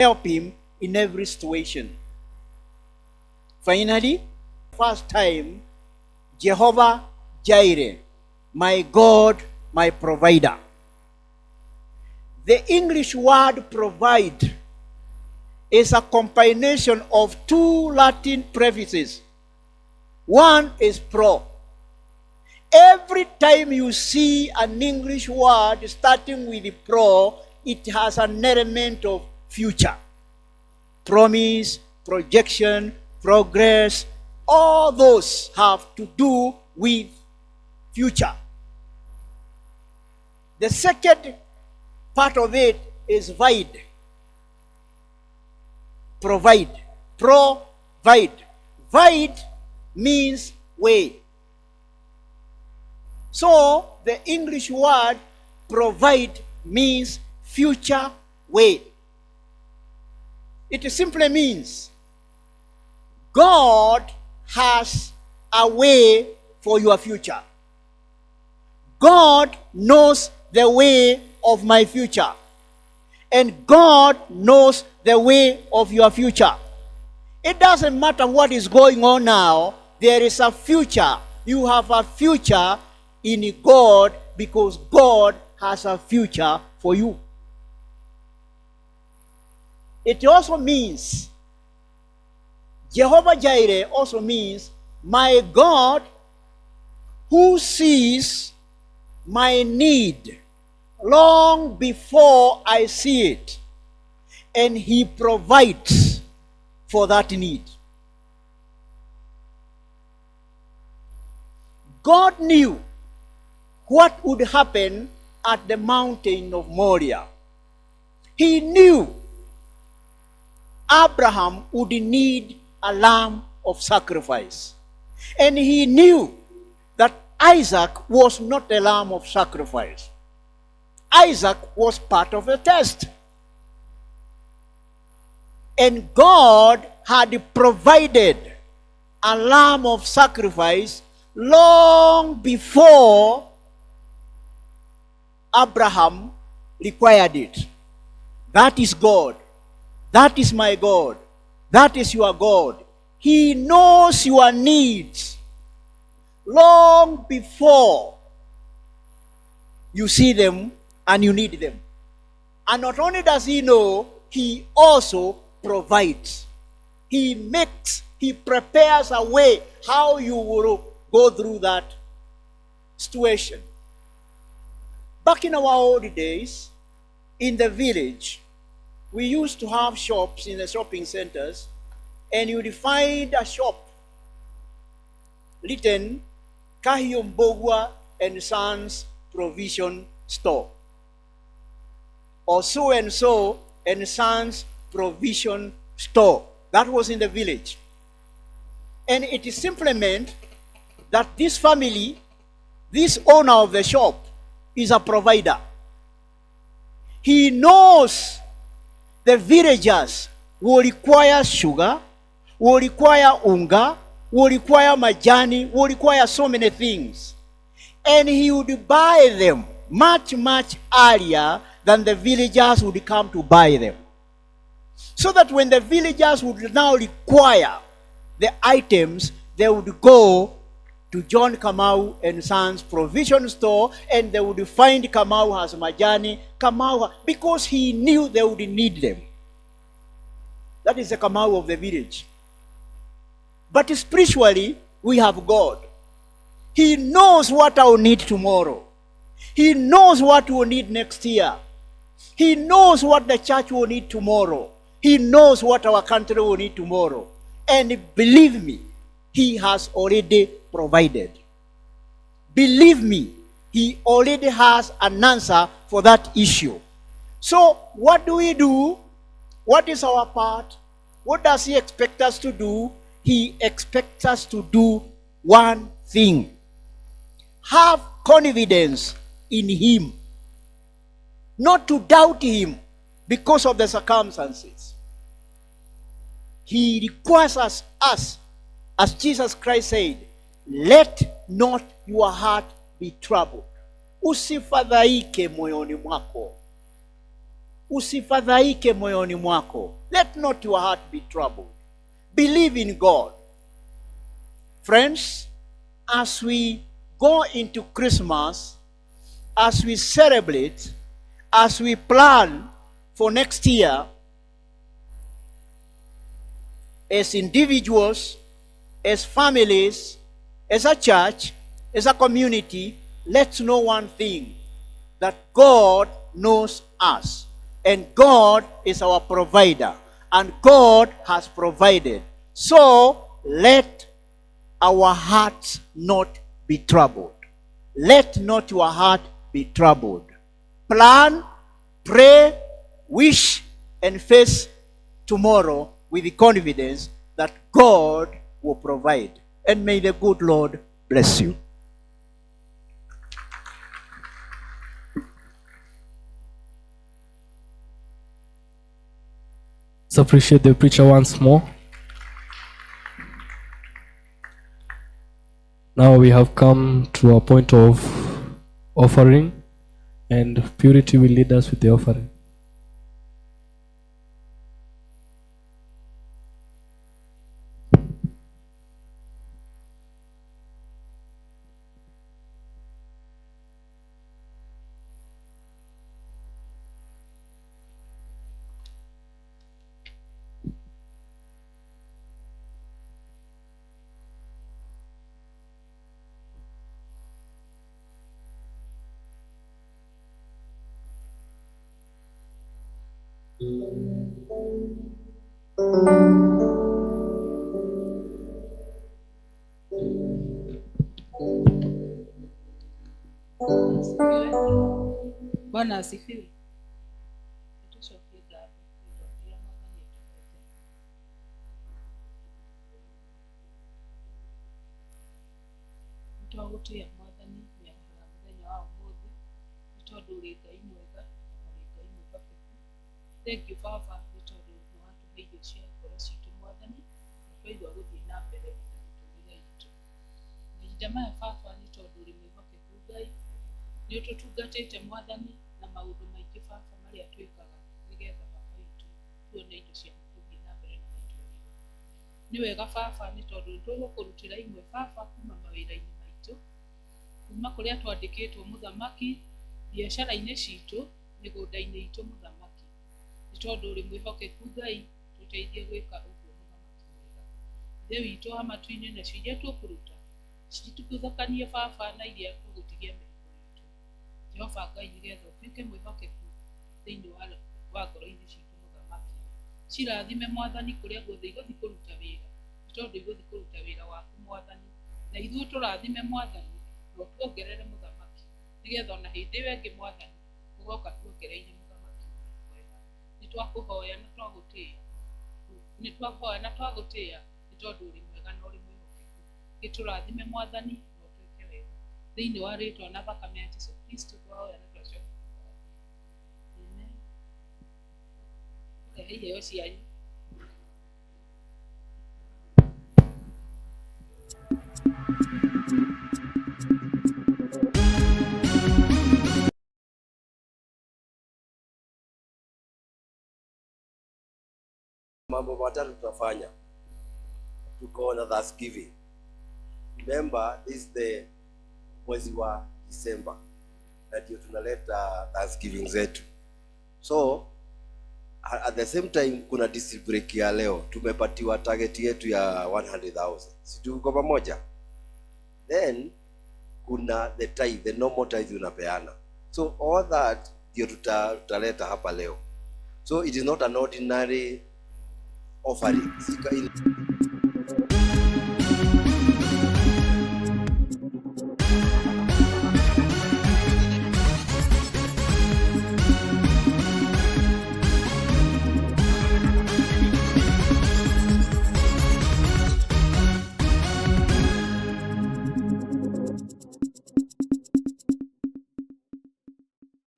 help him in every situation. Finally, first time, Jehovah Jireh, my God, my provider. The English word provide is a combination of two Latin prefixes. One is pro. Every time you see an English word starting with the pro, it has an element of future. Promise, projection, progress, all those have to do with future. The second part of it is vide. Provide. Provide. Vide means way. So the English word provide means future way. It simply means God has a way for your future. God knows the way of my future. And God knows the way of your future. It doesn't matter what is going on now. There is a future. You have a future in God because God has a future for you. It also means, Jehovah Jireh also means, my God who sees my need long before I see it, and he provides for that need. God knew what would happen at the mountain of Moriah. He knew Abraham would need a lamb of sacrifice. And he knew that Isaac was not a lamb of sacrifice. Isaac was part of the test. And God had provided a lamb of sacrifice long before Abraham required it. That is God. That is my God. That is your God. He knows your needs long before you see them and you need them. And not only does he know, he also provides. He prepares a way how you will go through that situation. Back in our old days, in the village, we used to have shops in the shopping centers, and you would find a shop written Kahiumbogwa and Sons Provision Store, or so and so and Sons Provision Store. That was in the village. And it is simply meant that this family, this owner of the shop, is a provider. He knows the villagers will require sugar, will require unga, will require majani, will require so many things. And he would buy them much, much earlier than the villagers would come to buy them. So that when the villagers would now require the items, they would go to John Kamau and Sons Provision Store, and they would find Kamau has majani, Kamau, because he knew they would need them. That is the Kamau of the village. But spiritually, we have God. He knows what I will need tomorrow. He knows what we will need next year. He knows what the church will need tomorrow. He knows what our country will need tomorrow. And believe me, he has already provided. Believe me, he already has an answer for that issue. So what do we do? What is our part? What does he expect us to do? He expects us to do one thing. Have confidence in him. Not to doubt him because of the circumstances. He requires us, as Jesus Christ said, let not your heart be troubled. Usifadhaike moyoni mwako. usifadhaike moyoni mwako. Let not your heart be troubled. Believe in God. Friends, as we go into Christmas, as we celebrate, as we plan for next year, as individuals, as families, as a church, as a community, let's know one thing, that God knows us, and God is our provider, and God has provided. So let our hearts not be troubled. Let not your heart be troubled. Plan, pray, wish, and face tomorrow with the confidence that God will provide. And may the good Lord bless you. Let's appreciate the preacher once more. Now we have come to a point of offering, and Purity will lead us with the offering. Bwana asifiwe. Twagutia mwathani ya muthenya wa umuthi ni tondu uri Ngai mwega na uri Ngai mwĩhokeku. Thank you Baba ni tondu nĩ watuhe irio cia ngoro citũ mwathani, na twaigua gũthiĩ na mbere na mĩtũrĩre itũ. Mahinda maya Baba ni tondu uri mwĩhokeku Ngai, nĩ ũtũtungatĩte mwathani na maũndũ maingĩ Baba marĩa twĩkaga nĩgetha Baba witũ tuone indo cia gũthiĩ na mbere na mĩtũrĩre. Nĩ wega Baba nĩ tondu nĩ tũgũkũrutĩra imwe Baba kuma mawĩra-inĩ maitũ, kuma kũrĩa twandĩkĩtwo mũthamaki, biacara-inĩ citũ, mĩgũnda-inĩ itũ mũthamaki. Nĩ tondu ũrĩ mwĩhokeku Ngai, tũteithie gwĩka ũguo mũthamaki mwega. Ithe witũ wa matu-inĩ nacio iria tũkũruta citituthũkanie Baba na iria tũgũtigia mĩrigo itũ. Jehova Ngai nĩgetha ũtuĩke mwĩhokeku thĩinĩ wa ngoro-inĩ citũ mũthamaki. Cirathime mwathani kũrĩa guothe igũthiĩ kũruta wĩra, nĩ tondu igũthiĩ kũruta wĩra waku mwathani, na ithuĩ tũrathime mwathani na ũtuongerere mũthamaki, nĩgetha ona hĩndĩ ĩyo ĩngĩ mwathani ũgoka tuongereire mũthamaki mwega. Nĩ twakũhoya na twagũtĩĩa, nĩ tondu ũrĩ mwega na ũrĩ mwĩhokeku. Gĩtũrathime mwathani na ũtwĩke wega, thĩinĩ wa rĩtwa na thakame ya Jesũ Kristo twahoya na twacoka. Amen. Iheo cianyu. Mambo matatu tutafanya. Tuko na Thanksgiving. Remember, this is the mwezi wa December, na ndio tunaleta Thanksgiving zetu. So at the same time kuna district break ya leo, tumepatiwa target yetu ya 100,000. Si tuko pamoja? Then kuna the tithe, the normal tithe unapeana. So all that ndio tutaleta hapa leo. So it is not an ordinary offering.